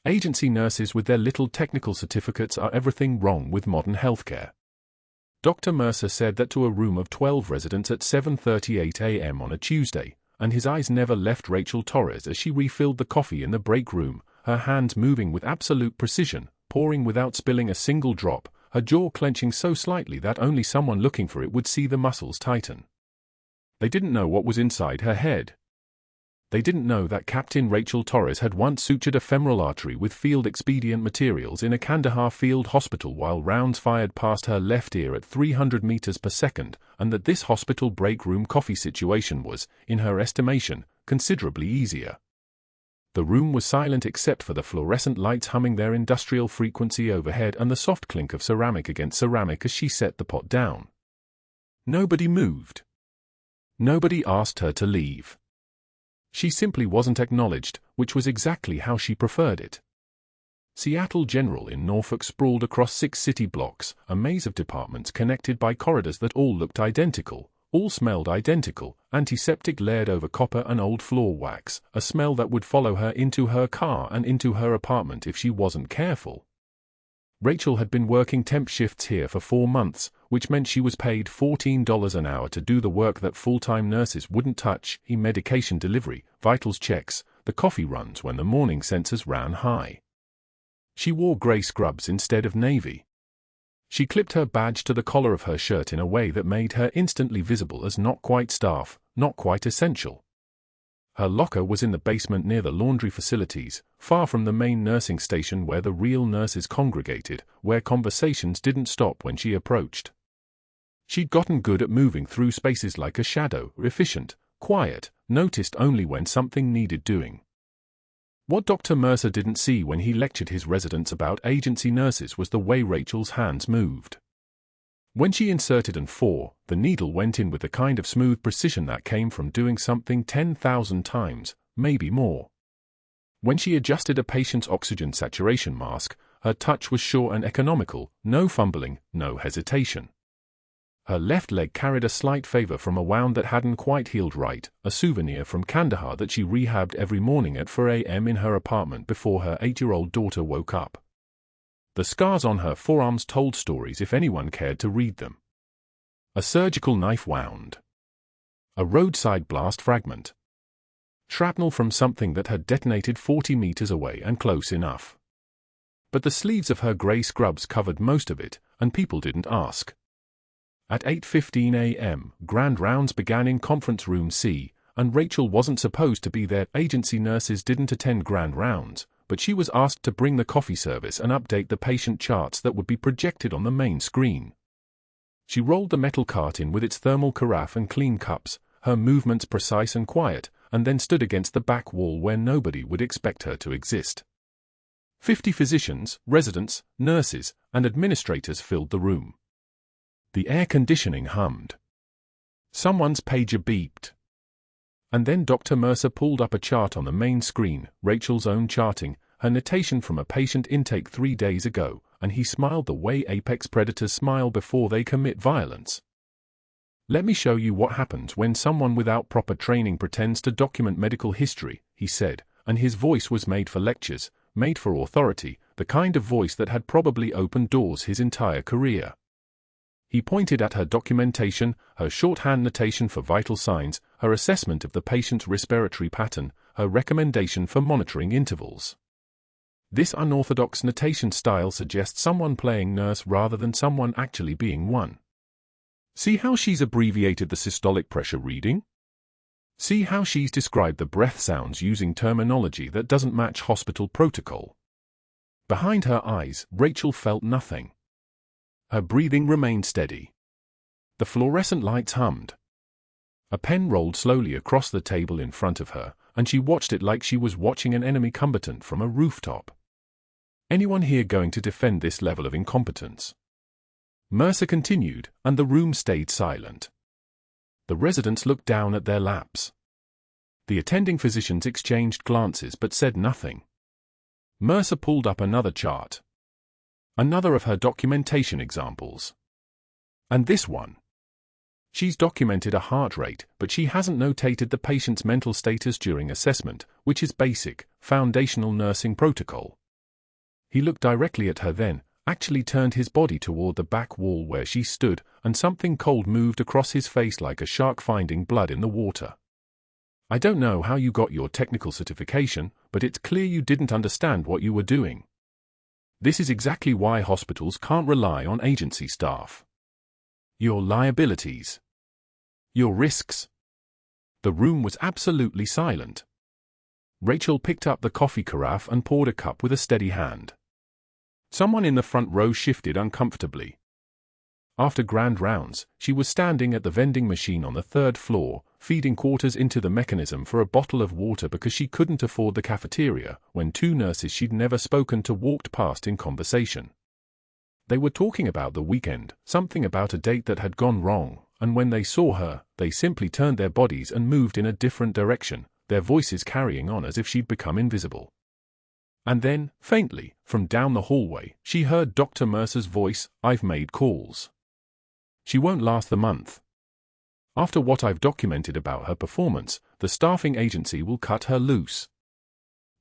Agency nurses with their little technical certificates are everything wrong with modern healthcare. Dr. Mercer said that to a room of 12 residents at 7:38 a.m. on a Tuesday, and his eyes never left Rachel Torres as she refilled the coffee in the break room, her hands moving with absolute precision, pouring without spilling a single drop, her jaw clenching so slightly that only someone looking for it would see the muscles tighten. They didn't know what was inside her head. They didn't know that Captain Rachel Torres had once sutured a femoral artery with field-expedient materials in a Kandahar field hospital while rounds fired past her left ear at 300 meters per second, and that this hospital break room coffee situation was, in her estimation, considerably easier. The room was silent except for the fluorescent lights humming their industrial frequency overhead and the soft clink of ceramic against ceramic as she set the pot down. Nobody moved. Nobody asked her to leave. She simply wasn't acknowledged, which was exactly how she preferred it. Seattle General in Norfolk sprawled across 6 city blocks, a maze of departments connected by corridors that all looked identical, all smelled identical, antiseptic layered over copper and old floor wax, a smell that would follow her into her car and into her apartment if she wasn't careful. Rachel had been working temp shifts here for 4 months, which meant she was paid $14 an hour to do the work that full-time nurses wouldn't touch: medication delivery, vitals checks, the coffee runs when the morning sensors ran high. She wore gray scrubs instead of navy. She clipped her badge to the collar of her shirt in a way that made her instantly visible as not quite staff, not quite essential. Her locker was in the basement near the laundry facilities, far from the main nursing station where the real nurses congregated, where conversations didn't stop when she approached. She'd gotten good at moving through spaces like a shadow, efficient, quiet, noticed only when something needed doing. What Dr. Mercer didn't see when he lectured his residents about agency nurses was the way Rachel's hands moved. When she inserted an 4, the needle went in with the kind of smooth precision that came from doing something 10,000 times, maybe more. When she adjusted a patient's oxygen saturation mask, her touch was sure and economical, no fumbling, no hesitation. Her left leg carried a slight favor from a wound that hadn't quite healed right, a souvenir from Kandahar that she rehabbed every morning at 4 a.m. in her apartment before her 8-year-old daughter woke up. The scars on her forearms told stories if anyone cared to read them. A surgical knife wound. A roadside blast fragment. Shrapnel from something that had detonated 40 meters away and close enough. But the sleeves of her gray scrubs covered most of it, and people didn't ask. At 8:15 a.m., grand rounds began in Conference Room C, and Rachel wasn't supposed to be there. Agency nurses didn't attend grand rounds, but she was asked to bring the coffee service and update the patient charts that would be projected on the main screen. She rolled the metal cart in with its thermal carafe and clean cups, her movements precise and quiet, and then stood against the back wall where nobody would expect her to exist. 50 physicians, residents, nurses, and administrators filled the room. The air conditioning hummed. Someone's pager beeped. And then Dr. Mercer pulled up a chart on the main screen, Rachel's own charting, her notation from a patient intake 3 days ago, and he smiled the way apex predators smile before they commit violence. "Let me show you what happens when someone without proper training pretends to document medical history," he said, and his voice was made for lectures, made for authority, the kind of voice that had probably opened doors his entire career. He pointed at her documentation, her shorthand notation for vital signs, her assessment of the patient's respiratory pattern, her recommendation for monitoring intervals. This unorthodox notation style suggests someone playing nurse rather than someone actually being one. See how she's abbreviated the systolic pressure reading? See how she's described the breath sounds using terminology that doesn't match hospital protocol? Behind her eyes, Rachel felt nothing. Her breathing remained steady. The fluorescent lights hummed. A pen rolled slowly across the table in front of her, and she watched it like she was watching an enemy combatant from a rooftop. Anyone here going to defend this level of incompetence? Mercer continued, and the room stayed silent. The residents looked down at their laps. The attending physicians exchanged glances but said nothing. Mercer pulled up another chart. Another of her documentation examples. And this one. She's documented a heart rate, but she hasn't notated the patient's mental status during assessment, which is basic, foundational nursing protocol. He looked directly at her then, actually turned his body toward the back wall where she stood, and something cold moved across his face like a shark finding blood in the water. I don't know how you got your technical certification, but it's clear you didn't understand what you were doing. This is exactly why hospitals can't rely on agency staff. Your liabilities. Your risks. The room was absolutely silent. Rachel picked up the coffee carafe and poured a cup with a steady hand. Someone in the front row shifted uncomfortably. After grand rounds, she was standing at the vending machine on the third floor, feeding quarters into the mechanism for a bottle of water because she couldn't afford the cafeteria, when two nurses she'd never spoken to walked past in conversation. They were talking about the weekend, something about a date that had gone wrong, and when they saw her, they simply turned their bodies and moved in a different direction, their voices carrying on as if she'd become invisible. And then, faintly, from down the hallway, she heard Dr. Mercer's voice, "I've made calls. She won't last the month. After what I've documented about her performance, the staffing agency will cut her loose.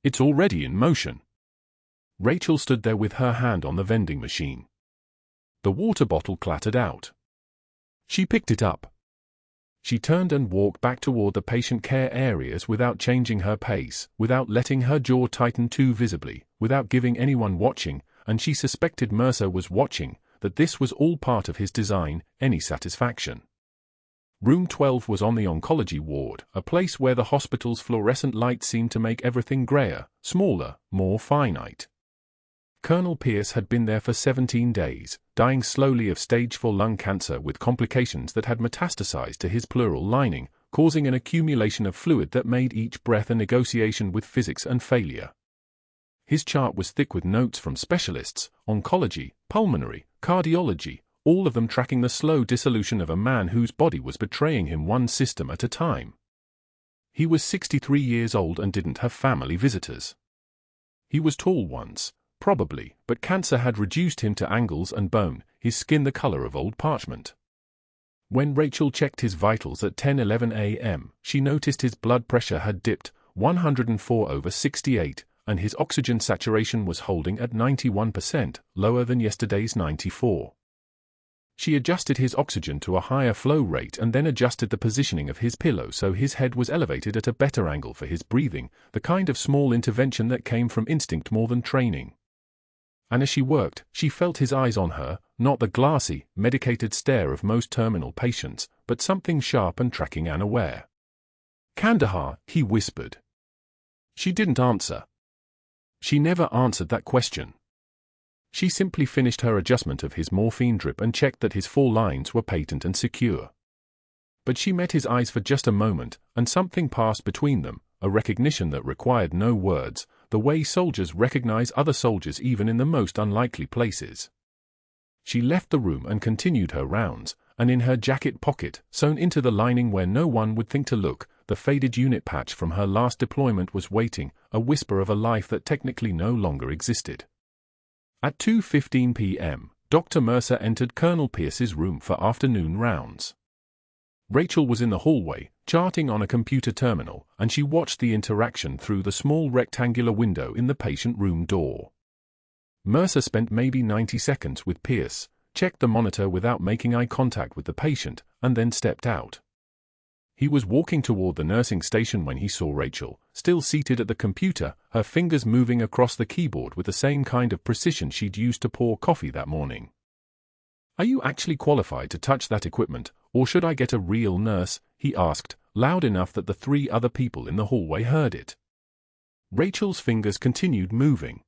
It's already in motion." Rachel stood there with her hand on the vending machine. The water bottle clattered out. She picked it up. She turned and walked back toward the patient care areas without changing her pace, without letting her jaw tighten too visibly, without giving anyone watching, and she suspected Mercer was watching, that this was all part of his design, any satisfaction. Room 12 was on the oncology ward, a place where the hospital's fluorescent lights seemed to make everything grayer, smaller, more finite. Colonel Pierce had been there for 17 days, dying slowly of stage 4 lung cancer with complications that had metastasized to his pleural lining, causing an accumulation of fluid that made each breath a negotiation with physics and failure. His chart was thick with notes from specialists, oncology, pulmonary, cardiology, all of them tracking the slow dissolution of a man whose body was betraying him one system at a time. He was 63 years old and didn't have family visitors. He was tall once, probably, but cancer had reduced him to angles and bone, his skin the color of old parchment. When Rachel checked his vitals at 10:11 a.m., she noticed his blood pressure had dipped 104/68, and his oxygen saturation was holding at 91%, lower than yesterday's 94. She adjusted his oxygen to a higher flow rate and then adjusted the positioning of his pillow so his head was elevated at a better angle for his breathing, the kind of small intervention that came from instinct more than training. And as she worked, she felt his eyes on her, not the glassy, medicated stare of most terminal patients, but something sharp and tracking and aware. "Kandahar," he whispered. She didn't answer. She never answered that question. She simply finished her adjustment of his morphine drip and checked that his 4 lines were patent and secure. But she met his eyes for just a moment, and something passed between them, a recognition that required no words, the way soldiers recognize other soldiers even in the most unlikely places. She left the room and continued her rounds, and in her jacket pocket, sewn into the lining where no one would think to look, the faded unit patch from her last deployment was waiting, a whisper of a life that technically no longer existed. At 2:15 p.m., Dr. Mercer entered Colonel Pierce's room for afternoon rounds. Rachel was in the hallway, charting on a computer terminal, and she watched the interaction through the small rectangular window in the patient room door. Mercer spent maybe 90 seconds with Pierce, checked the monitor without making eye contact with the patient, and then stepped out. He was walking toward the nursing station when he saw Rachel, still seated at the computer, her fingers moving across the keyboard with the same kind of precision she'd used to pour coffee that morning. "Are you actually qualified to touch that equipment, or should I get a real nurse?" he asked, loud enough that the 3 other people in the hallway heard it. Rachel's fingers continued moving.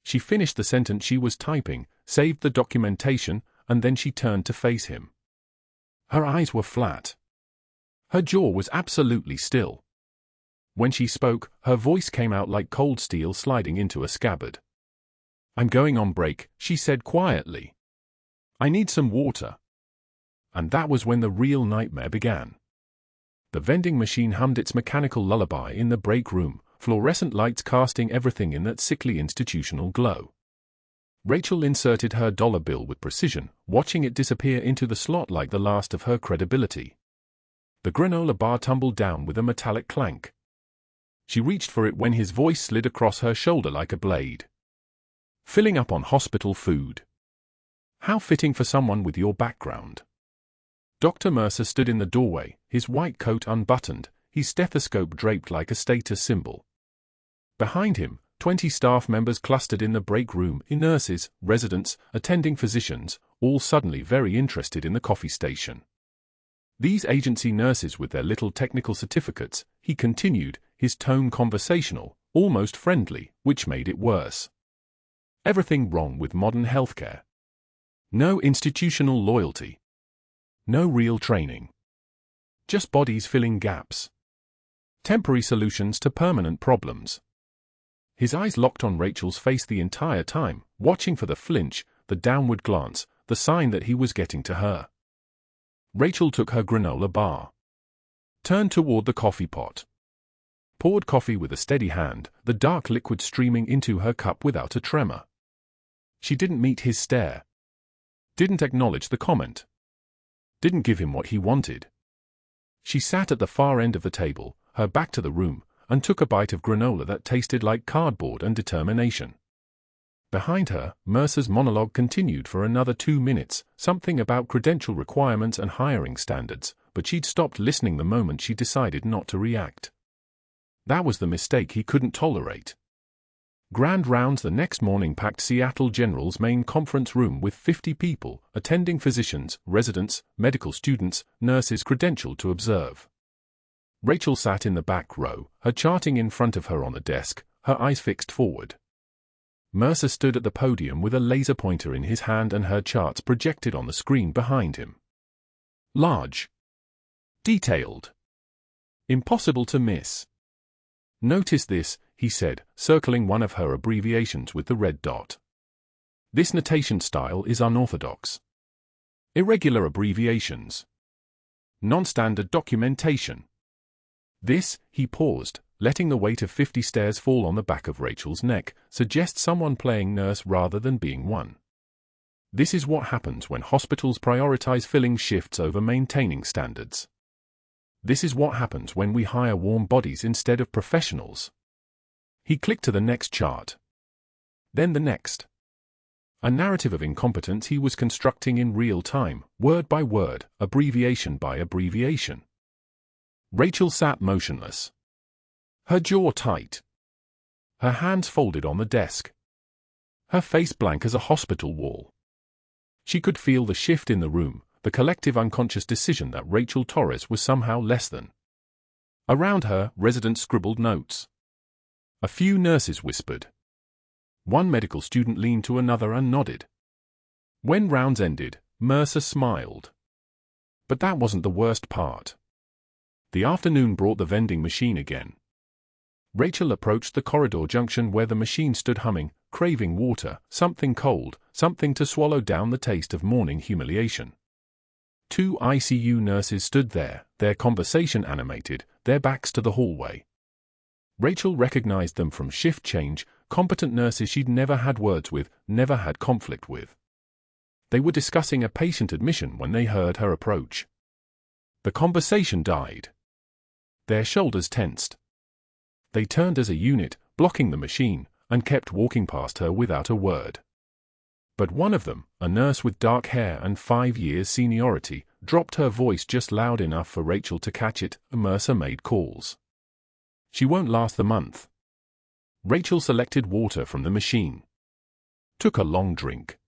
She finished the sentence she was typing, saved the documentation, and then she turned to face him. Her eyes were flat. Her jaw was absolutely still. When she spoke, her voice came out like cold steel sliding into a scabbard. "I'm going on break," she said quietly. "I need some water." And that was when the real nightmare began. The vending machine hummed its mechanical lullaby in the break room, fluorescent lights casting everything in that sickly institutional glow. Rachel inserted her dollar bill with precision, watching it disappear into the slot like the last of her credibility. The granola bar tumbled down with a metallic clank. She reached for it when his voice slid across her shoulder like a blade. Filling up on hospital food. How fitting for someone with your background. Dr. Mercer stood in the doorway, his white coat unbuttoned, his stethoscope draped like a status symbol. Behind him, 20 staff members clustered in the break room, nurses, residents, attending physicians, all suddenly very interested in the coffee station. These agency nurses with their little technical certificates, he continued, his tone conversational, almost friendly, which made it worse. Everything wrong with modern healthcare. No institutional loyalty. No real training. Just bodies filling gaps. Temporary solutions to permanent problems. His eyes locked on Rachel's face the entire time, watching for the flinch, the downward glance, the sign that he was getting to her. Rachel took her granola bar. Turned toward the coffee pot. Poured coffee with a steady hand, the dark liquid streaming into her cup without a tremor. She didn't meet his stare. Didn't acknowledge the comment. Didn't give him what he wanted. She sat at the far end of the table, her back to the room, and took a bite of granola that tasted like cardboard and determination. Behind her, Mercer's monologue continued for another 2 minutes, something about credential requirements and hiring standards, but she'd stopped listening the moment she decided not to react. That was the mistake he couldn't tolerate. Grand rounds the next morning packed Seattle General's main conference room with 50 people, attending physicians, residents, medical students, nurses credentialed to observe. Rachel sat in the back row, her charting in front of her on the desk, her eyes fixed forward. Mercer stood at the podium with a laser pointer in his hand and her charts projected on the screen behind him. Large. Detailed. Impossible to miss. Notice this, he said, circling one of her abbreviations with the red dot. This notation style is unorthodox. Irregular abbreviations. Non-standard documentation. This, he paused, letting the weight of 50 stares fall on the back of Rachel's neck, suggests someone playing nurse rather than being one. This is what happens when hospitals prioritize filling shifts over maintaining standards. This is what happens when we hire warm bodies instead of professionals. He clicked to the next chart. Then the next. A narrative of incompetence he was constructing in real time, word by word, abbreviation by abbreviation. Rachel sat motionless. Her jaw tight. Her hands folded on the desk. Her face blank as a hospital wall. She could feel the shift in the room, the collective unconscious decision that Rachel Torres was somehow less than. Around her, residents scribbled notes. A few nurses whispered. One medical student leaned to another and nodded. When rounds ended, Mercer smiled. But that wasn't the worst part. The afternoon brought the vending machine again. Rachel approached the corridor junction where the machine stood humming, craving water, something cold, something to swallow down the taste of morning humiliation. 2 ICU nurses stood there, their conversation animated, their backs to the hallway. Rachel recognized them from shift change, competent nurses she'd never had words with, never had conflict with. They were discussing a patient admission when they heard her approach. The conversation died. Their shoulders tensed. They turned as a unit, blocking the machine, and kept walking past her without a word. But one of them, a nurse with dark hair and 5 years seniority, dropped her voice just loud enough for Rachel to catch it. Mercer made calls. She won't last the month. Rachel selected water from the machine. Took a long drink.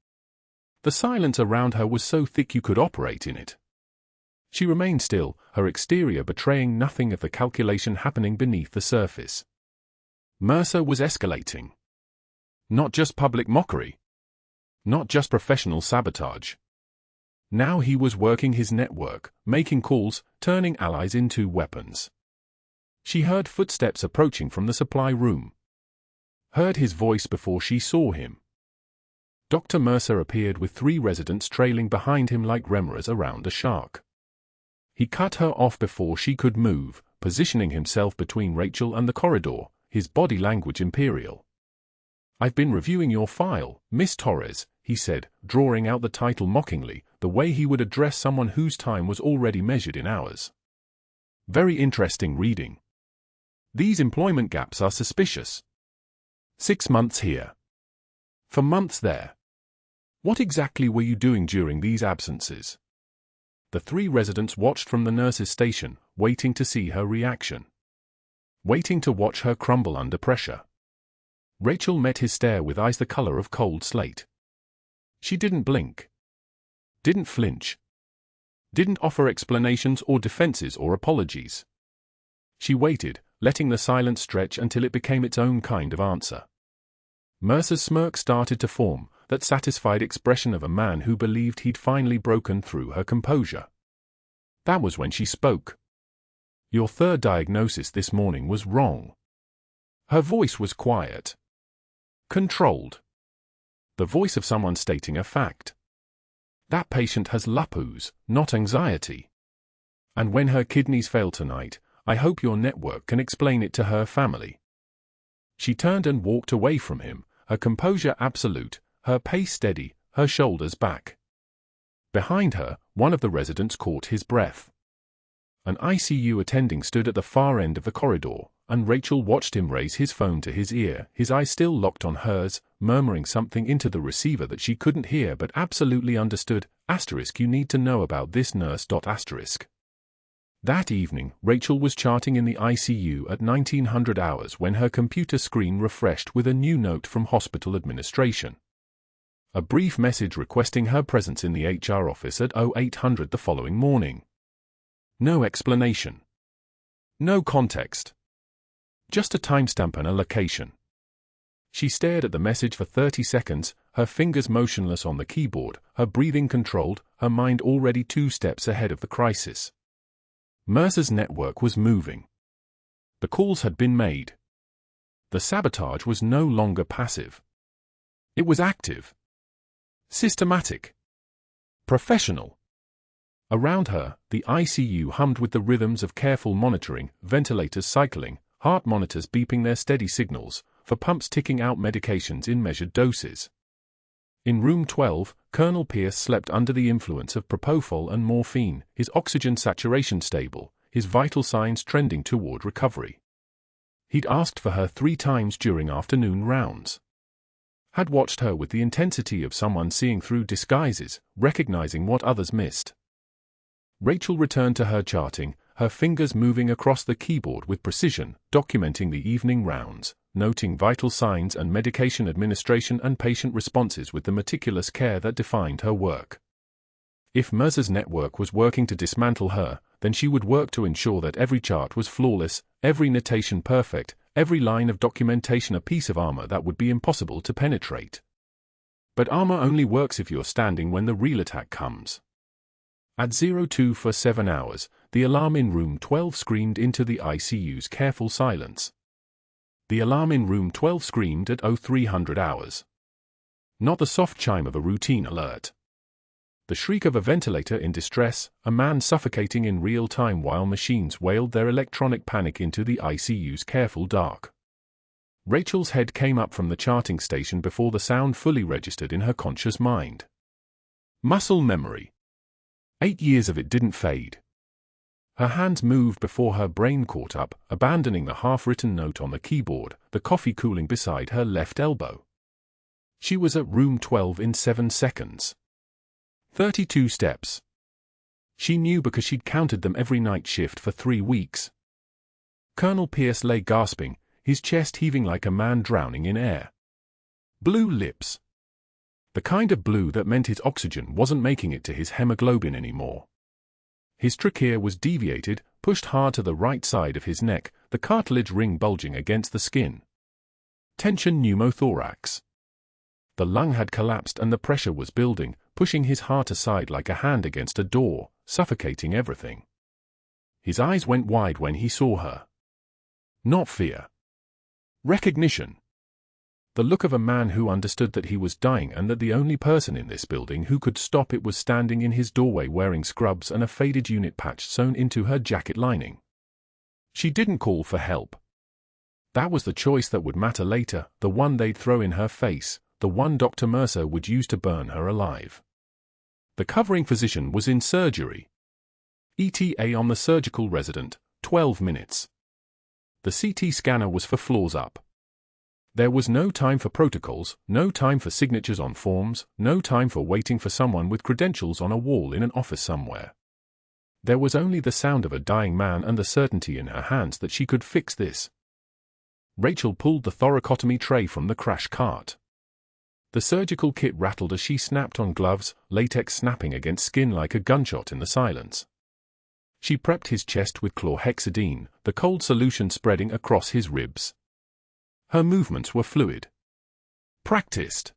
The silence around her was so thick you could operate in it. She remained still, her exterior betraying nothing of the calculation happening beneath the surface. Mercer was escalating. Not just public mockery. Not just professional sabotage. Now he was working his network, making calls, turning allies into weapons. She heard footsteps approaching from the supply room. Heard his voice before she saw him. Dr. Mercer appeared with 3 residents trailing behind him like remoras around a shark. He cut her off before she could move, positioning himself between Rachel and the corridor, his body language imperial. "I've been reviewing your file, Miss Torres," he said, drawing out the title mockingly, the way he would address someone whose time was already measured in hours. "Very interesting reading. These employment gaps are suspicious. 6 months here. For months there. What exactly were you doing during these absences? The three residents watched from the nurse's station, waiting to see her reaction. Waiting to watch her crumble under pressure. Rachel met his stare with eyes the color of cold slate. She didn't blink. Didn't flinch. Didn't offer explanations or defenses or apologies. She waited, letting the silence stretch until it became its own kind of answer. Mercer's smirk started to form, that satisfied expression of a man who believed he'd finally broken through her composure. That was when she spoke. Your third diagnosis this morning was wrong. Her voice was quiet. Controlled. The voice of someone stating a fact. That patient has lupus, not anxiety. And when her kidneys fail tonight, I hope your network can explain it to her family. She turned and walked away from him, her composure absolute, her pace steady, her shoulders back. Behind her, one of the residents caught his breath. An ICU attending stood at the far end of the corridor, and Rachel watched him raise his phone to his ear, his eyes still locked on hers, murmuring something into the receiver that she couldn't hear but absolutely understood. You need to know about this nurse. That evening, Rachel was charting in the ICU at 1900 hours when her computer screen refreshed with a new note from hospital administration. A brief message requesting her presence in the HR office at 0800 the following morning. No explanation. No context. Just a timestamp and a location. She stared at the message for 30 seconds, her fingers motionless on the keyboard, her breathing controlled, her mind already 2 steps ahead of the crisis. Mercer's network was moving. The calls had been made. The sabotage was no longer passive. It was active. Systematic. Professional. Around her, the ICU hummed with the rhythms of careful monitoring, ventilators cycling, heart monitors beeping their steady signals, for pumps ticking out medications in measured doses. In room 12, Colonel Pierce slept under the influence of propofol and morphine, his oxygen saturation stable, his vital signs trending toward recovery. He'd asked for her 3 times during afternoon rounds. Had watched her with the intensity of someone seeing through disguises, recognizing what others missed. Rachel returned to her charting, her fingers moving across the keyboard with precision, documenting the evening rounds, noting vital signs and medication administration and patient responses with the meticulous care that defined her work. If Mercer's network was working to dismantle her, then she would work to ensure that every chart was flawless, every notation perfect, every line of documentation a piece of armor that would be impossible to penetrate. But armor only works if you're standing when the real attack comes. At 02 for 7 hours, the alarm in room 12 screamed into the ICU's careful silence. The alarm in room 12 screamed at 0300 hours. Not the soft chime of a routine alert. The shriek of a ventilator in distress, a man suffocating in real time while machines wailed their electronic panic into the ICU's careful dark. Rachel's head came up from the charting station before the sound fully registered in her conscious mind. Muscle memory. 8 years of it didn't fade. Her hands moved before her brain caught up, abandoning the half-written note on the keyboard, the coffee cooling beside her left elbow. She was at room 12 in 7 seconds. 32 steps. She knew because she'd counted them every night shift for 3 weeks. Colonel Pierce lay gasping, his chest heaving like a man drowning in air. Blue lips. The kind of blue that meant his oxygen wasn't making it to his hemoglobin anymore. His trachea was deviated, pushed hard to the right side of his neck, the cartilage ring bulging against the skin. Tension pneumothorax. The lung had collapsed and the pressure was building, pushing his heart aside like a hand against a door, suffocating everything. His eyes went wide when he saw her. Not fear. Recognition. The look of a man who understood that he was dying and that the only person in this building who could stop it was standing in his doorway wearing scrubs and a faded unit patch sewn into her jacket lining. She didn't call for help. That was the choice that would matter later, the one they'd throw in her face, the one Dr. Mercer would use to burn her alive. The covering physician was in surgery. ETA on the surgical resident, 12 minutes. The CT scanner was for floors up. There was no time for protocols, no time for signatures on forms, no time for waiting for someone with credentials on a wall in an office somewhere. There was only the sound of a dying man and the certainty in her hands that she could fix this. Rachel pulled the thoracotomy tray from the crash cart. The surgical kit rattled as she snapped on gloves, latex snapping against skin like a gunshot in the silence. She prepped his chest with chlorhexidine, the cold solution spreading across his ribs. Her movements were fluid. Practiced.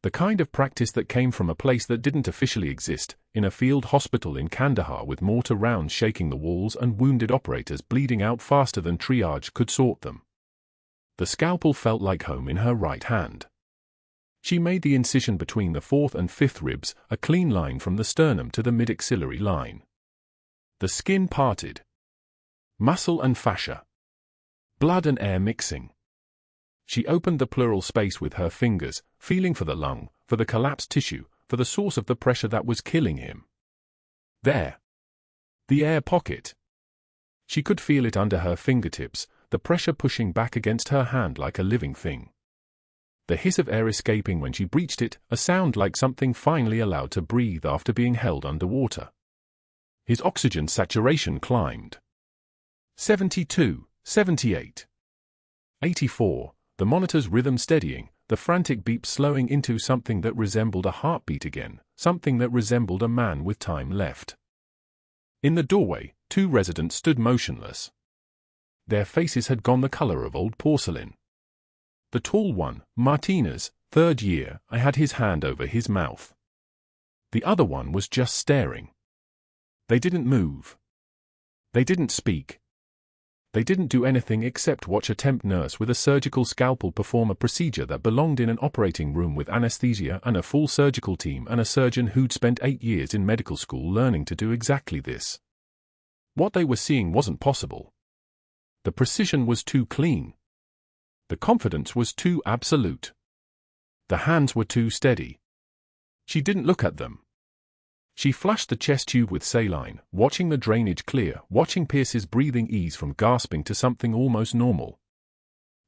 The kind of practice that came from a place that didn't officially exist, in a field hospital in Kandahar with mortar rounds shaking the walls and wounded operators bleeding out faster than triage could sort them. The scalpel felt like home in her right hand. She made the incision between the 4th and 5th ribs, a clean line from the sternum to the mid-axillary line. The skin parted. Muscle and fascia. Blood and air mixing. She opened the pleural space with her fingers, feeling for the lung, for the collapsed tissue, for the source of the pressure that was killing him. There. The air pocket. She could feel it under her fingertips, the pressure pushing back against her hand like a living thing. The hiss of air escaping when she breached it, a sound like something finally allowed to breathe after being held underwater. His oxygen saturation climbed. 72, 78. 84. The monitor's rhythm steadying, the frantic beep slowing into something that resembled a heartbeat again, something that resembled a man with time left. In the doorway, 2 residents stood motionless. Their faces had gone the color of old porcelain. The tall one, Martinez, 3rd year, I had his hand over his mouth. The other one was just staring. They didn't move. They didn't speak. They didn't do anything except watch a temp nurse with a surgical scalpel perform a procedure that belonged in an operating room with anesthesia and a full surgical team and a surgeon who'd spent 8 years in medical school learning to do exactly this. What they were seeing wasn't possible. The precision was too clean. The confidence was too absolute. The hands were too steady. She didn't look at them. She flushed the chest tube with saline, watching the drainage clear, watching Pierce's breathing ease from gasping to something almost normal.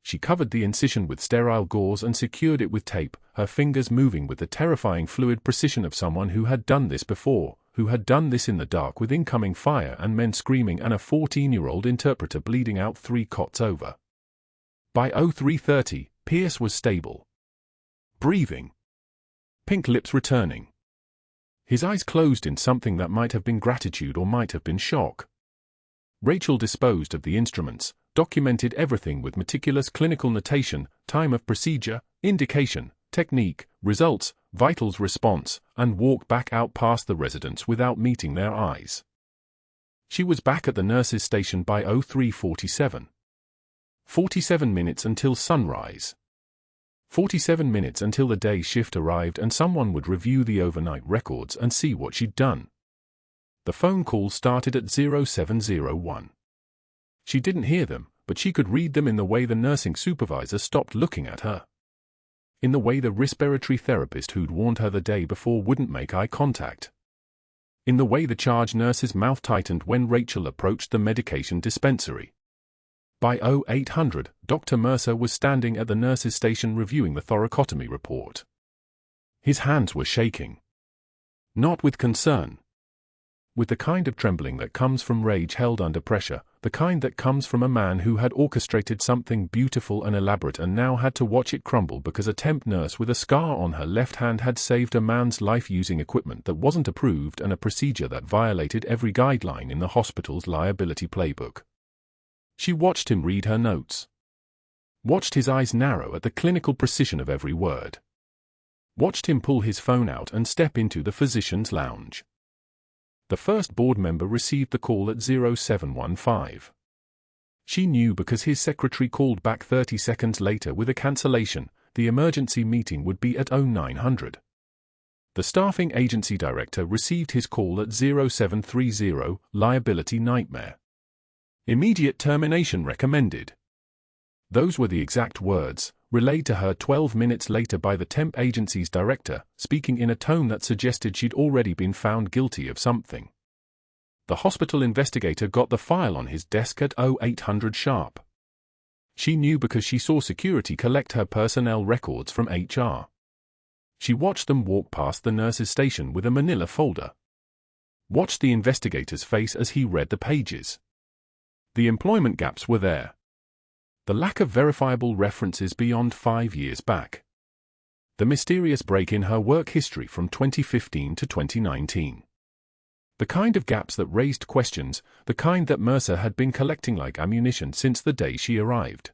She covered the incision with sterile gauze and secured it with tape, her fingers moving with the terrifying fluid precision of someone who had done this before, who had done this in the dark with incoming fire and men screaming and a 14-year-old interpreter bleeding out 3 cots over. By 03:30, Pierce was stable. Breathing. Pink lips returning. His eyes closed in something that might have been gratitude or might have been shock. Rachel disposed of the instruments, documented everything with meticulous clinical notation, time of procedure, indication, technique, results, vitals response, and walked back out past the residents without meeting their eyes. She was back at the nurse's station by 03:47. 47 minutes until sunrise. 47 minutes until the day shift arrived and someone would review the overnight records and see what she'd done. The phone call started at 0701. She didn't hear them, but she could read them in the way the nursing supervisor stopped looking at her. In the way the respiratory therapist who'd warned her the day before wouldn't make eye contact. In the way the charge nurse's mouth tightened when Rachel approached the medication dispensary. By 0800, Dr. Mercer was standing at the nurse's station reviewing the thoracotomy report. His hands were shaking. Not with concern. With the kind of trembling that comes from rage held under pressure, the kind that comes from a man who had orchestrated something beautiful and elaborate and now had to watch it crumble because a temp nurse with a scar on her left hand had saved a man's life using equipment that wasn't approved and a procedure that violated every guideline in the hospital's liability playbook. She watched him read her notes. Watched his eyes narrow at the clinical precision of every word. Watched him pull his phone out and step into the physician's lounge. The first board member received the call at 0715. She knew because his secretary called back 30 seconds later with a cancellation, the emergency meeting would be at 0900. The staffing agency director received his call at 0730, liability nightmare. Immediate termination recommended. Those were the exact words, relayed to her 12 minutes later by the temp agency's director, speaking in a tone that suggested she'd already been found guilty of something. The hospital investigator got the file on his desk at 0800 sharp. She knew because she saw security collect her personnel records from HR. She watched them walk past the nurse's station with a manila folder. Watched the investigator's face as he read the pages. The employment gaps were there. The lack of verifiable references beyond 5 years back. The mysterious break in her work history from 2015 to 2019. The kind of gaps that raised questions, the kind that Mercer had been collecting like ammunition since the day she arrived.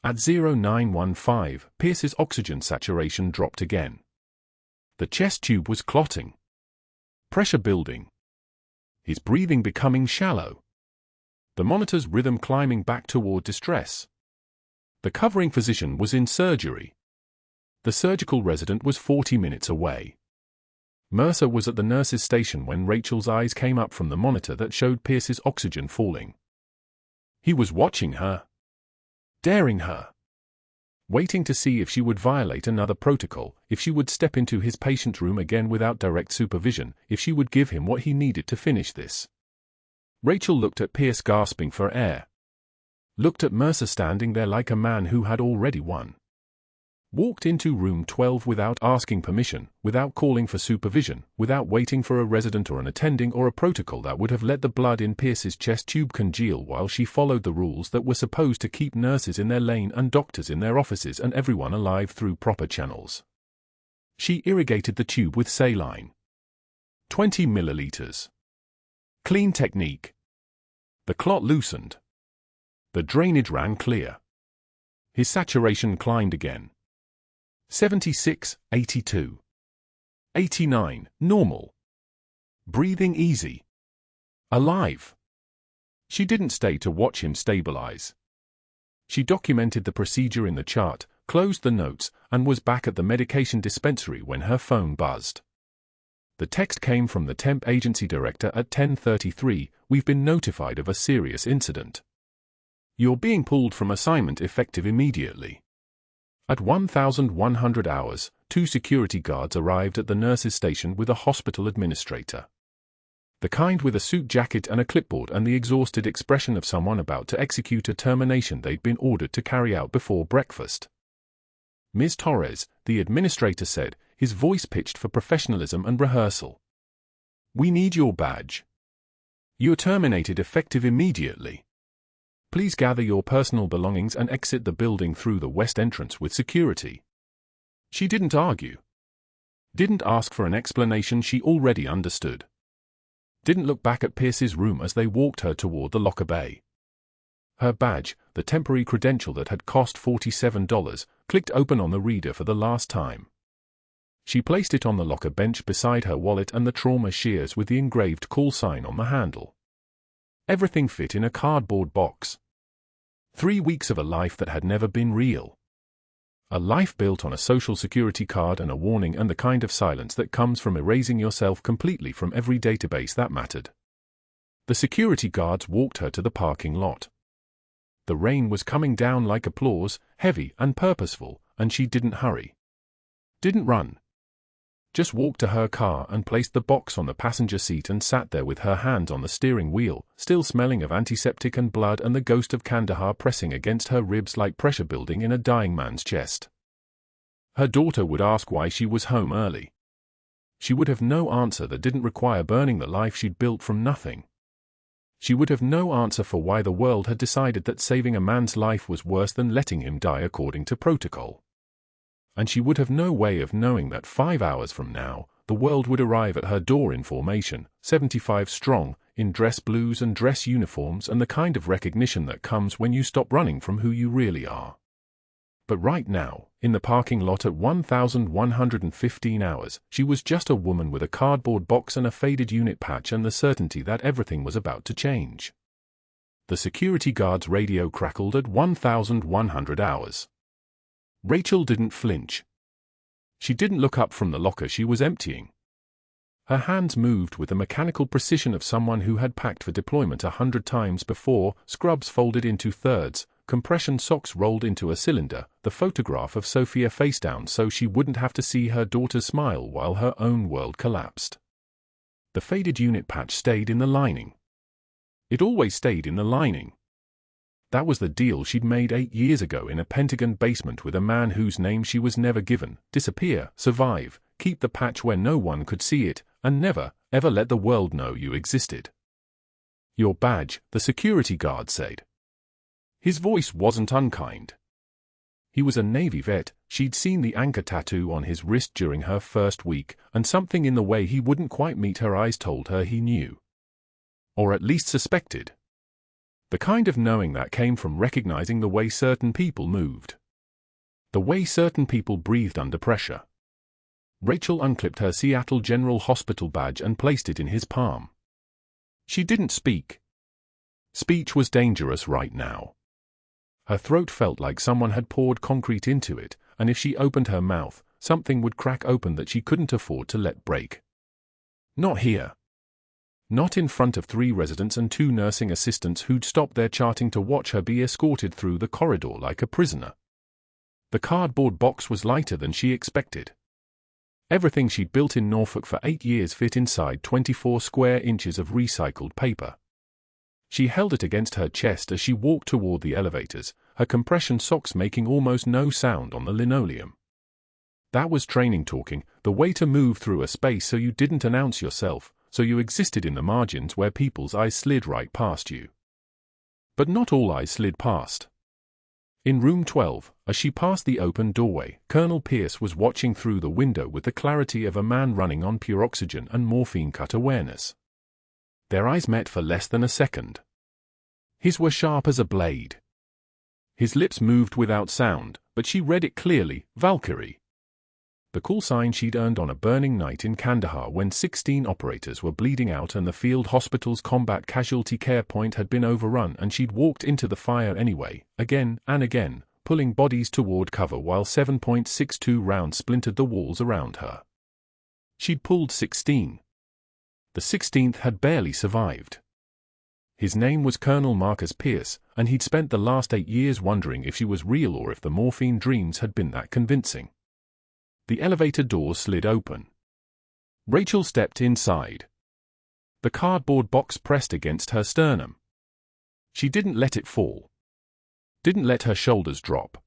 At 0915, Pierce's oxygen saturation dropped again. The chest tube was clotting. Pressure building. His breathing becoming shallow. The monitor's rhythm climbing back toward distress. The covering physician was in surgery. The surgical resident was 40 minutes away. Mercer was at the nurse's station when Rachel's eyes came up from the monitor that showed Pierce's oxygen falling. He was watching her. Daring her. Waiting to see if she would violate another protocol, if she would step into his patient room again without direct supervision, if she would give him what he needed to finish this. Rachel looked at Pierce gasping for air. Looked at Mercer standing there like a man who had already won. Walked into room 12 without asking permission, without calling for supervision, without waiting for a resident or an attending or a protocol that would have let the blood in Pierce's chest tube congeal while she followed the rules that were supposed to keep nurses in their lane and doctors in their offices and everyone alive through proper channels. She irrigated the tube with saline. 20 milliliters. Clean technique. The clot loosened. The drainage ran clear. His saturation climbed again. 76, 82. 89, normal. Breathing easy. Alive. She didn't stay to watch him stabilize. She documented the procedure in the chart, closed the notes, and was back at the medication dispensary when her phone buzzed. The text came from the temp agency director at 10:33, "We've been notified of a serious incident. You're being pulled from assignment effective immediately." At 1100 hours, 2 security guards arrived at the nurse's station with a hospital administrator. The kind with a suit jacket and a clipboard and the exhausted expression of someone about to execute a termination they'd been ordered to carry out before breakfast. "Ms. Torres," the administrator said, his voice pitched for professionalism and rehearsal. "We need your badge. You're terminated effective immediately. Please gather your personal belongings and exit the building through the west entrance with security." She didn't argue. Didn't ask for an explanation she already understood. Didn't look back at Pierce's room as they walked her toward the locker bay. Her badge, the temporary credential that had cost $47, clicked open on the reader for the last time. She placed it on the locker bench beside her wallet and the trauma shears with the engraved call sign on the handle. Everything fit in a cardboard box. 3 weeks of a life that had never been real. A life built on a social security card and a warning and the kind of silence that comes from erasing yourself completely from every database that mattered. The security guards walked her to the parking lot. The rain was coming down like applause, heavy and purposeful, and she didn't hurry. Didn't run. Just walked to her car and placed the box on the passenger seat and sat there with her hands on the steering wheel, still smelling of antiseptic and blood and the ghost of Kandahar pressing against her ribs like pressure building in a dying man's chest. Her daughter would ask why she was home early. She would have no answer that didn't require burning the life she'd built from nothing. She would have no answer for why the world had decided that saving a man's life was worse than letting him die according to protocol. And she would have no way of knowing that 5 hours from now, the world would arrive at her door in formation, 75 strong, in dress blues and dress uniforms and the kind of recognition that comes when you stop running from who you really are. But right now, in the parking lot at 1115 hours, she was just a woman with a cardboard box and a faded unit patch and the certainty that everything was about to change. The security guard's radio crackled at 1100 hours. Rachel didn't flinch. She didn't look up from the locker she was emptying. Her hands moved with the mechanical precision of someone who had packed for deployment 100 times before, scrubs folded into thirds, compression socks rolled into a cylinder, the photograph of Sophia face down so she wouldn't have to see her daughter smile while her own world collapsed. The faded unit patch stayed in the lining. It always stayed in the lining. That was the deal she'd made 8 years ago in a Pentagon basement with a man whose name she was never given. Disappear, survive, keep the patch where no one could see it, and never, ever let the world know you existed. Your badge, the security guard said. His voice wasn't unkind. He was a Navy vet. She'd seen the anchor tattoo on his wrist during her first week, and something in the way he wouldn't quite meet her eyes told her he knew. Or at least suspected. The kind of knowing that came from recognizing the way certain people moved. The way certain people breathed under pressure. Rachel unclipped her Seattle General Hospital badge and placed it in his palm. She didn't speak. Speech was dangerous right now. Her throat felt like someone had poured concrete into it, and if she opened her mouth, something would crack open that she couldn't afford to let break. Not here. Not in front of 3 residents and 2 nursing assistants who'd stopped their charting to watch her be escorted through the corridor like a prisoner. The cardboard box was lighter than she expected. Everything she'd built in Norfolk for 8 years fit inside 24 square inches of recycled paper. She held it against her chest as she walked toward the elevators, her compression socks making almost no sound on the linoleum. That was training talking, the way to move through a space so you didn't announce yourself, so you existed in the margins where people's eyes slid right past you. But not all eyes slid past. In room 12, as she passed the open doorway, Colonel Pierce was watching through the window with the clarity of a man running on pure oxygen and morphine-cut awareness. Their eyes met for less than a second. His were sharp as a blade. His lips moved without sound, but she read it clearly, Valkyrie. The call sign she'd earned on a burning night in Kandahar when 16 operators were bleeding out and the field hospital's combat casualty care point had been overrun, and she'd walked into the fire anyway, again and again, pulling bodies toward cover while 7.62 rounds splintered the walls around her. She'd pulled 16. The 16th had barely survived. His name was Colonel Marcus Pierce, and he'd spent the last 8 years wondering if she was real or if the morphine dreams had been that convincing. The elevator doors slid open. Rachel stepped inside. The cardboard box pressed against her sternum. She didn't let it fall. Didn't let her shoulders drop.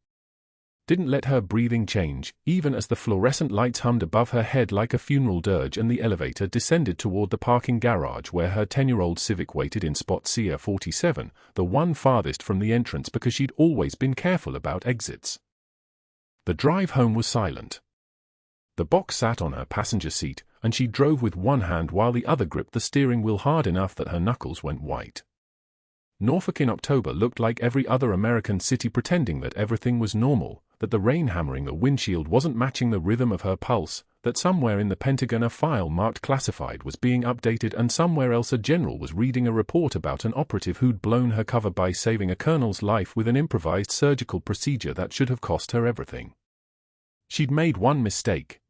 Didn't let her breathing change, even as the fluorescent lights hummed above her head like a funeral dirge and the elevator descended toward the parking garage where her 10-year-old Civic waited in spot CR47, the one farthest from the entrance because she'd always been careful about exits. The drive home was silent. The box sat on her passenger seat, and she drove with one hand while the other gripped the steering wheel hard enough that her knuckles went white. Norfolk in October looked like every other American city pretending that everything was normal, that the rain hammering the windshield wasn't matching the rhythm of her pulse, that somewhere in the Pentagon a file marked classified was being updated and somewhere else a general was reading a report about an operative who'd blown her cover by saving a colonel's life with an improvised surgical procedure that should have cost her everything. She'd made one mistake.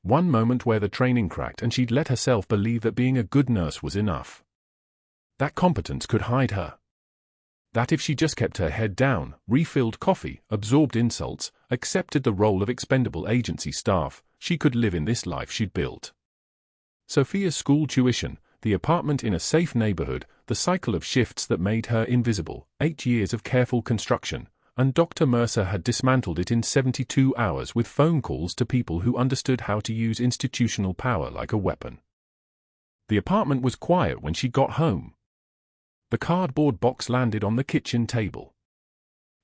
One moment where the training cracked and she'd let herself believe that being a good nurse was enough. That competence could hide her. That if she just kept her head down, refilled coffee, absorbed insults, accepted the role of expendable agency staff, she could live in this life she'd built. Sophia's school tuition, the apartment in a safe neighborhood, the cycle of shifts that made her invisible, 8 years of careful construction, and Dr. Mercer had dismantled it in 72 hours with phone calls to people who understood how to use institutional power like a weapon. The apartment was quiet when she got home. The cardboard box landed on the kitchen table.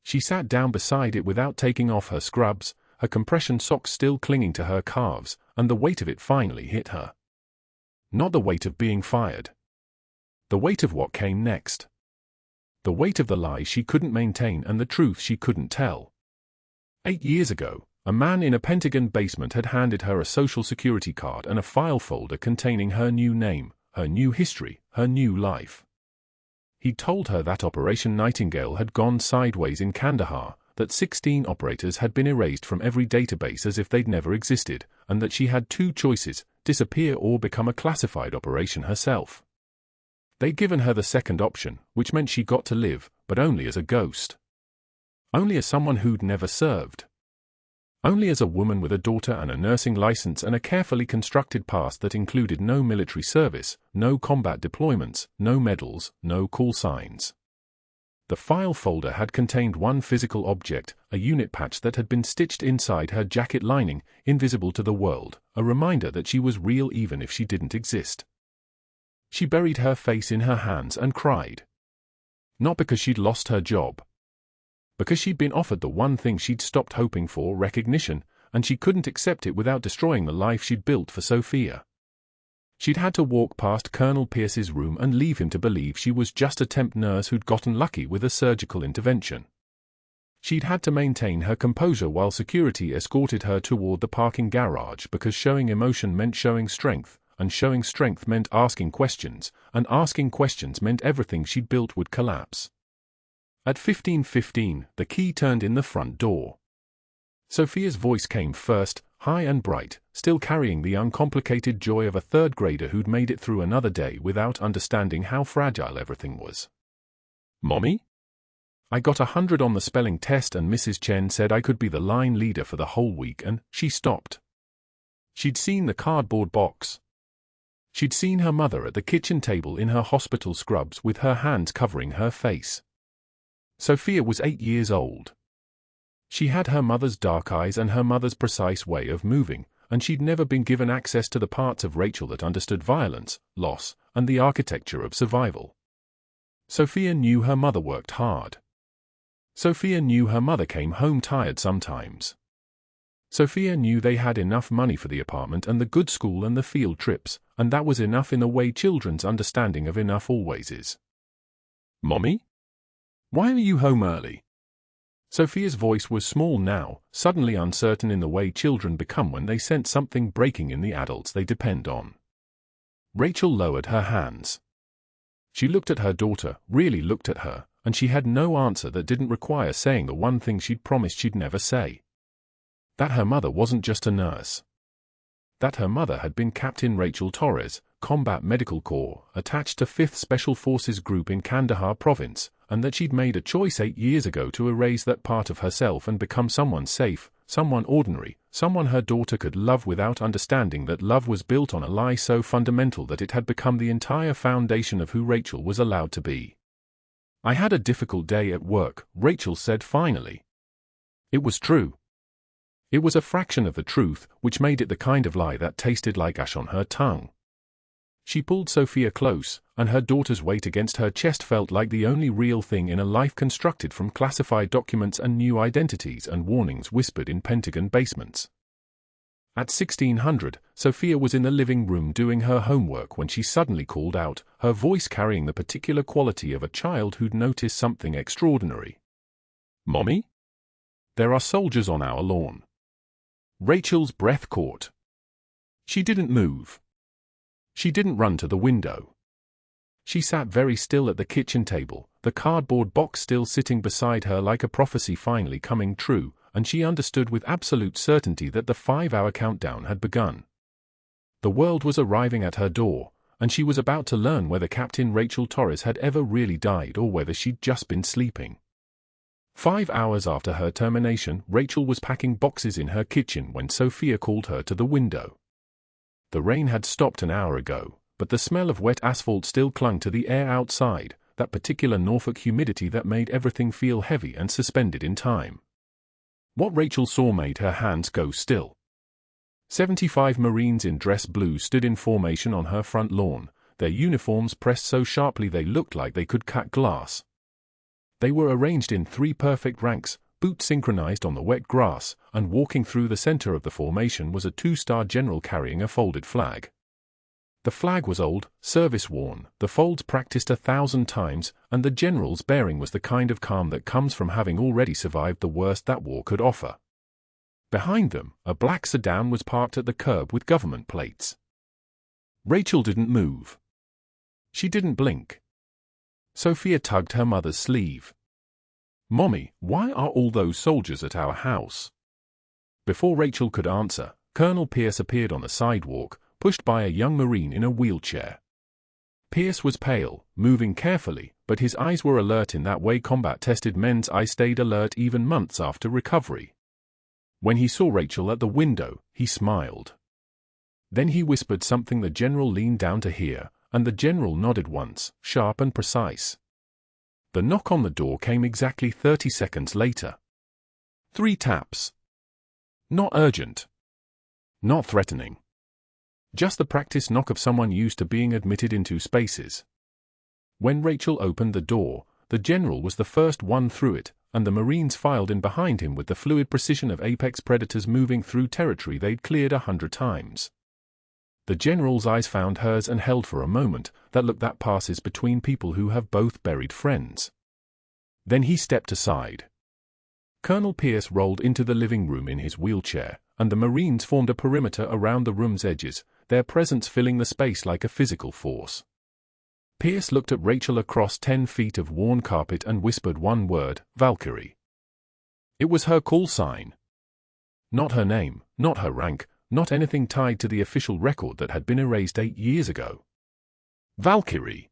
She sat down beside it without taking off her scrubs, her compression socks still clinging to her calves, and the weight of it finally hit her. Not the weight of being fired. The weight of what came next. The weight of the lies she couldn't maintain and the truth she couldn't tell. 8 years ago, a man in a Pentagon basement had handed her a social security card and a file folder containing her new name, her new history, her new life. He'd told her that Operation Nightingale had gone sideways in Kandahar, that 16 operators had been erased from every database as if they'd never existed, and that she had 2 choices, disappear or become a classified operation herself. They'd given her the second option, which meant she got to live, but only as a ghost. Only as someone who'd never served. Only as a woman with a daughter and a nursing license and a carefully constructed past that included no military service, no combat deployments, no medals, no call signs. The file folder had contained one physical object, a unit patch that had been stitched inside her jacket lining, invisible to the world, a reminder that she was real even if she didn't exist. She buried her face in her hands and cried. Not because she'd lost her job. Because she'd been offered the one thing she'd stopped hoping for, recognition, and she couldn't accept it without destroying the life she'd built for Sophia. She'd had to walk past Colonel Pierce's room and leave him to believe she was just a temp nurse who'd gotten lucky with a surgical intervention. She'd had to maintain her composure while security escorted her toward the parking garage because showing emotion meant showing strength, and showing strength meant asking questions, and asking questions meant everything she'd built would collapse. At 15:15, the key turned in the front door. Sophia's voice came first, high and bright, still carrying the uncomplicated joy of a third grader who'd made it through another day without understanding how fragile everything was. "Mommy? I got 100 on the spelling test and Mrs. Chen said I could be the line leader for the whole week," and she stopped. She'd seen the cardboard box. She'd seen her mother at the kitchen table in her hospital scrubs with her hands covering her face. Sophia was 8 years old. She had her mother's dark eyes and her mother's precise way of moving, and she'd never been given access to the parts of Rachel that understood violence, loss, and the architecture of survival. Sophia knew her mother worked hard. Sophia knew her mother came home tired sometimes. Sophia knew they had enough money for the apartment and the good school and the field trips, and that was enough in the way children's understanding of enough always is. "Mommy? Why are you home early?" Sophia's voice was small now, suddenly uncertain in the way children become when they sense something breaking in the adults they depend on. Rachel lowered her hands. She looked at her daughter, really looked at her, and she had no answer that didn't require saying the one thing she'd promised she'd never say. That her mother wasn't just a nurse. That her mother had been Captain Rachel Torres, Combat Medical Corps, attached to 5th Special Forces Group in Kandahar Province, and that she'd made a choice 8 years ago to erase that part of herself and become someone safe, someone ordinary, someone her daughter could love without understanding that love was built on a lie so fundamental that it had become the entire foundation of who Rachel was allowed to be. "I had a difficult day at work," Rachel said finally. It was true. It was a fraction of the truth, which made it the kind of lie that tasted like ash on her tongue. She pulled Sophia close, and her daughter's weight against her chest felt like the only real thing in a life constructed from classified documents and new identities and warnings whispered in Pentagon basements. At 1600, Sophia was in the living room doing her homework when she suddenly called out, her voice carrying the particular quality of a child who'd noticed something extraordinary. "Mommy? There are soldiers on our lawn." Rachel's breath caught. She didn't move. She didn't run to the window. She sat very still at the kitchen table, the cardboard box still sitting beside her like a prophecy finally coming true, and she understood with absolute certainty that the 5-hour countdown had begun. The world was arriving at her door, and she was about to learn whether Captain Rachel Torres had ever really died or whether she'd just been sleeping. 5 hours after her termination, Rachel was packing boxes in her kitchen when Sophia called her to the window. The rain had stopped an hour ago, but the smell of wet asphalt still clung to the air outside, that particular Norfolk humidity that made everything feel heavy and suspended in time. What Rachel saw made her hands go still. 75 Marines in dress blue stood in formation on her front lawn, their uniforms pressed so sharply they looked like they could cut glass. They were arranged in 3 perfect ranks, boots synchronized on the wet grass, and walking through the center of the formation was a 2-star general carrying a folded flag. The flag was old, service-worn, the folds practiced 1,000 times, and the general's bearing was the kind of calm that comes from having already survived the worst that war could offer. Behind them, a black sedan was parked at the curb with government plates. Rachel didn't move. She didn't blink. Sophia tugged her mother's sleeve. "Mommy, why are all those soldiers at our house?" Before Rachel could answer, Colonel Pierce appeared on the sidewalk, pushed by a young Marine in a wheelchair. Pierce was pale, moving carefully, but his eyes were alert in that way combat-tested men's eyes stayed alert even months after recovery. When he saw Rachel at the window, he smiled. Then he whispered something the general leaned down to hear, and the general nodded once, sharp and precise. The knock on the door came exactly 30 seconds later. 3 taps. Not urgent. Not threatening. Just the practice knock of someone used to being admitted into spaces. When Rachel opened the door, the general was the first one through it, and the Marines filed in behind him with the fluid precision of apex predators moving through territory they'd cleared 100 times. The general's eyes found hers and held for a moment, that look that passes between people who have both buried friends. Then he stepped aside. Colonel Pierce rolled into the living room in his wheelchair, and the Marines formed a perimeter around the room's edges, their presence filling the space like a physical force. Pierce looked at Rachel across 10 feet of worn carpet and whispered one word, Valkyrie. It was her call sign. Not her name, not her rank, not anything tied to the official record that had been erased 8 years ago. Valkyrie.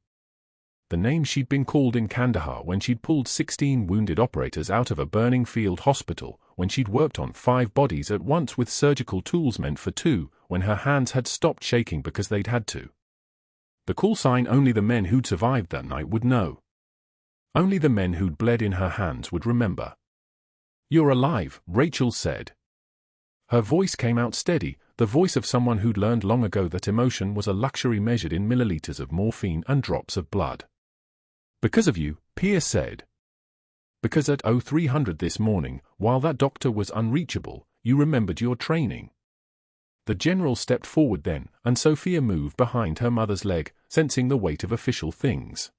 The name she'd been called in Kandahar when she'd pulled 16 wounded operators out of a burning field hospital, when she'd worked on 5 bodies at once with surgical tools meant for 2, when her hands had stopped shaking because they'd had to. The call sign only the men who'd survived that night would know. Only the men who'd bled in her hands would remember. You're alive, Rachel said. Her voice came out steady, the voice of someone who'd learned long ago that emotion was a luxury measured in milliliters of morphine and drops of blood. Because of you, Pierce said. Because at 0300 this morning, while that doctor was unreachable, you remembered your training. The general stepped forward then, and Sophia moved behind her mother's leg, sensing the weight of official things.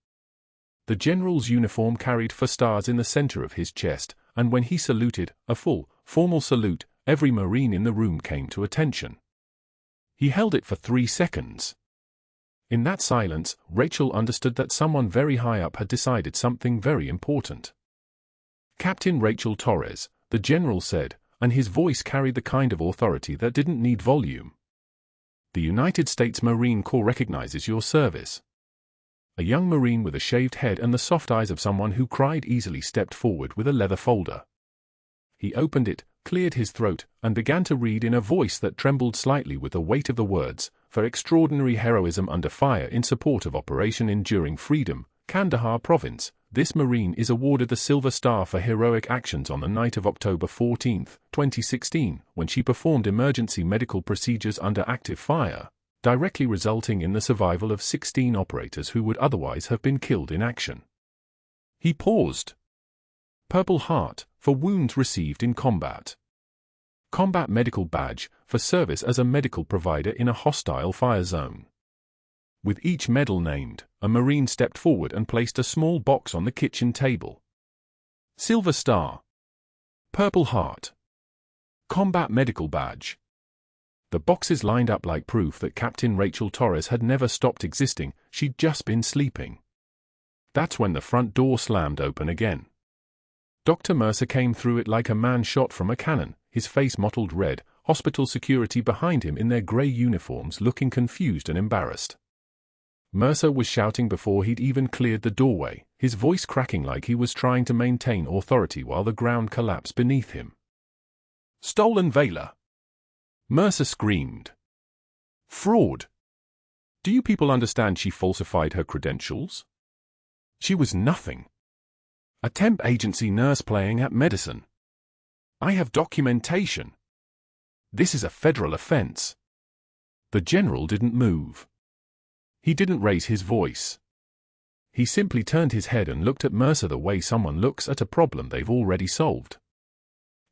The general's uniform carried 4 stars in the center of his chest, and when he saluted, a full, formal salute, every Marine in the room came to attention. He held it for 3 seconds. In that silence, Rachel understood that someone very high up had decided something very important. Captain Rachel Torres, the general said, and his voice carried the kind of authority that didn't need volume. The United States Marine Corps recognizes your service. A young Marine with a shaved head and the soft eyes of someone who cried easily stepped forward with a leather folder. He opened it, cleared his throat, and began to read in a voice that trembled slightly with the weight of the words, for extraordinary heroism under fire in support of Operation Enduring Freedom, Kandahar Province. This Marine is awarded the Silver Star for heroic actions on the night of October 14, 2016, when she performed emergency medical procedures under active fire, directly resulting in the survival of 16 operators who would otherwise have been killed in action. He paused. Purple Heart, for wounds received in combat. Combat Medical Badge, for service as a medical provider in a hostile fire zone. With each medal named, a Marine stepped forward and placed a small box on the kitchen table. Silver Star. Purple Heart. Combat Medical Badge. The boxes lined up like proof that Captain Rachel Torres had never stopped existing, she'd just been sleeping. That's when the front door slammed open again. Dr. Mercer came through it like a man shot from a cannon, his face mottled red, hospital security behind him in their grey uniforms looking confused and embarrassed. Mercer was shouting before he'd even cleared the doorway, his voice cracking like he was trying to maintain authority while the ground collapsed beneath him. Stolen Valor! Mercer screamed. Fraud! Do you people understand she falsified her credentials? She was nothing. A temp agency nurse playing at medicine. I have documentation. This is a federal offense. The general didn't move. He didn't raise his voice. He simply turned his head and looked at Mercer the way someone looks at a problem they've already solved.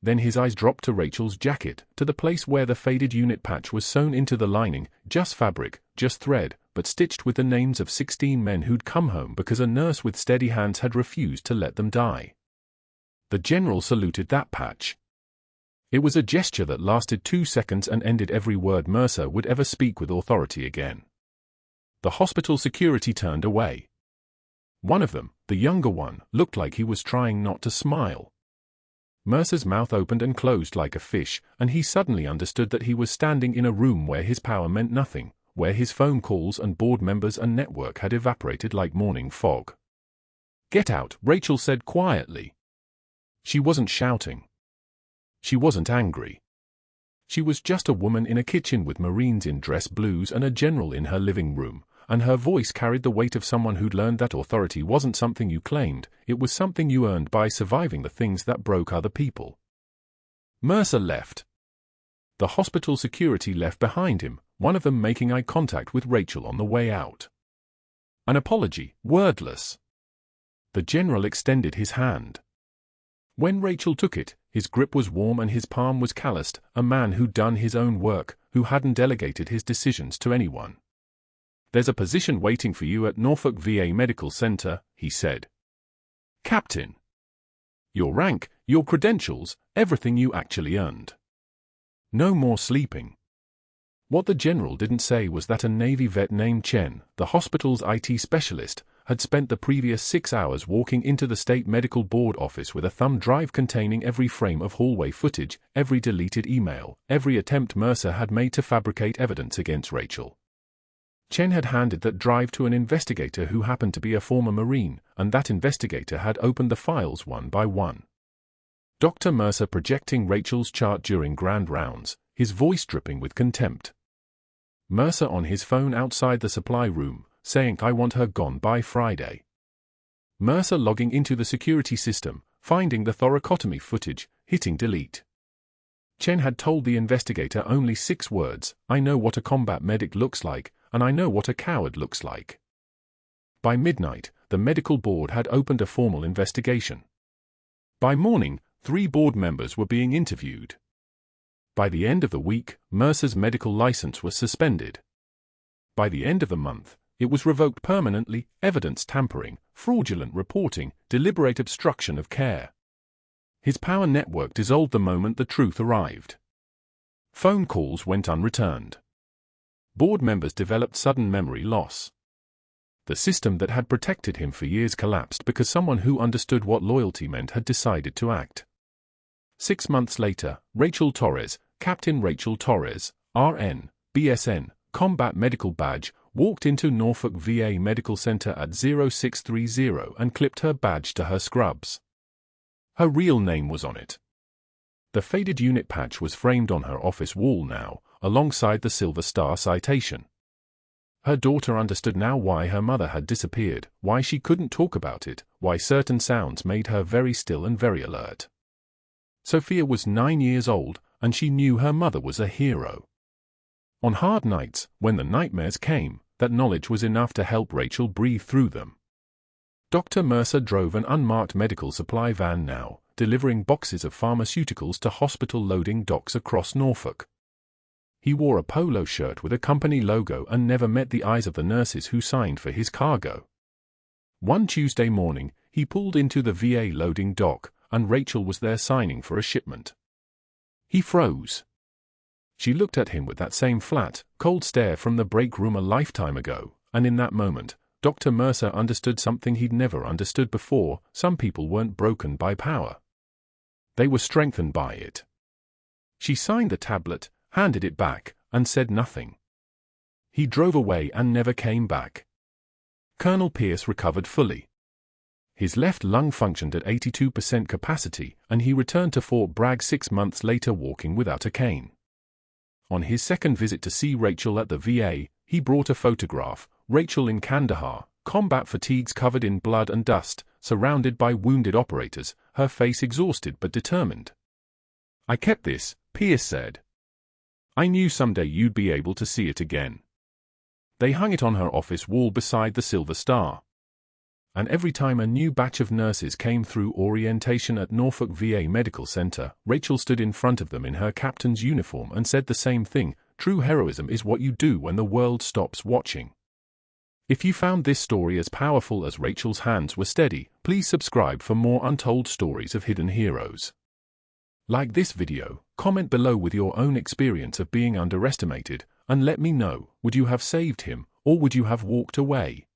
Then his eyes dropped to Rachel's jacket, to the place where the faded unit patch was sewn into the lining, just fabric, just thread, but stitched with the names of 16 men who'd come home because a nurse with steady hands had refused to let them die. The general saluted that patch. It was a gesture that lasted 2 seconds and ended every word Mercer would ever speak with authority again. The hospital security turned away. One of them, the younger one, looked like he was trying not to smile. Mercer's mouth opened and closed like a fish, and he suddenly understood that he was standing in a room where his power meant nothing, where his phone calls and board members and network had evaporated like morning fog. Get out, Rachel said quietly. She wasn't shouting. She wasn't angry. She was just a woman in a kitchen with Marines in dress blues and a general in her living room, and her voice carried the weight of someone who'd learned that authority wasn't something you claimed, it was something you earned by surviving the things that broke other people. Mercer left. The hospital security left behind him, one of them making eye contact with Rachel on the way out. An apology, wordless. The general extended his hand. When Rachel took it, his grip was warm and his palm was calloused, a man who'd done his own work, who hadn't delegated his decisions to anyone. "There's a position waiting for you at Norfolk VA Medical Center," he said. "Captain. Your rank, your credentials, everything you actually earned. No more sleeping." What the general didn't say was that a Navy vet named Chen, the hospital's IT specialist, had spent the previous 6 hours walking into the State Medical Board office with a thumb drive containing every frame of hallway footage, every deleted email, every attempt Mercer had made to fabricate evidence against Rachel. Chen had handed that drive to an investigator who happened to be a former Marine, and that investigator had opened the files one by one. Dr. Mercer projecting Rachel's chart during grand rounds, his voice dripping with contempt. Mercer on his phone outside the supply room, saying, "I want her gone by Friday." Mercer logging into the security system, finding the thoracotomy footage, hitting delete. Chen had told the investigator only 6 words, "I know what a combat medic looks like, and I know what a coward looks like." By midnight, the medical board had opened a formal investigation. By morning, 3 board members were being interviewed. By the end of the week, Mercer's medical license was suspended. By the end of the month, it was revoked permanently, evidence tampering, fraudulent reporting, deliberate obstruction of care. His power network dissolved the moment the truth arrived. Phone calls went unreturned. Board members developed sudden memory loss. The system that had protected him for years collapsed because someone who understood what loyalty meant had decided to act. 6 months later, Rachel Torres, Captain Rachel Torres, RN, BSN, Combat Medical Badge, walked into Norfolk VA Medical Center at 0630 and clipped her badge to her scrubs. Her real name was on it. The faded unit patch was framed on her office wall now, alongside the Silver Star citation. Her daughter understood now why her mother had disappeared, why she couldn't talk about it, why certain sounds made her very still and very alert. Sophia was 9 years old, and she knew her mother was a hero. On hard nights, when the nightmares came, that knowledge was enough to help Rachel breathe through them. Dr. Mercer drove an unmarked medical supply van now, delivering boxes of pharmaceuticals to hospital loading docks across Norfolk. He wore a polo shirt with a company logo and never met the eyes of the nurses who signed for his cargo. One Tuesday morning, he pulled into the VA loading dock, and Rachel was there signing for a shipment. He froze. She looked at him with that same flat, cold stare from the break room a lifetime ago, and in that moment, Dr. Mercer understood something he'd never understood before: some people weren't broken by power. They were strengthened by it. She signed the tablet, handed it back, and said nothing. He drove away and never came back. Colonel Pierce recovered fully. His left lung functioned at 82% capacity, and he returned to Fort Bragg 6 months later walking without a cane. On his second visit to see Rachel at the VA, he brought a photograph, Rachel in Kandahar, combat fatigues covered in blood and dust, surrounded by wounded operators, her face exhausted but determined. "I kept this," Pierce said. "I knew someday you'd be able to see it again." They hung it on her office wall beside the Silver Star. And every time a new batch of nurses came through orientation at Norfolk VA Medical Center, Rachel stood in front of them in her captain's uniform and said the same thing: "True heroism is what you do when the world stops watching." If you found this story as powerful as Rachel's hands were steady, please subscribe for more untold stories of hidden heroes. Like this video, comment below with your own experience of being underestimated, and let me know, would you have saved him, or would you have walked away?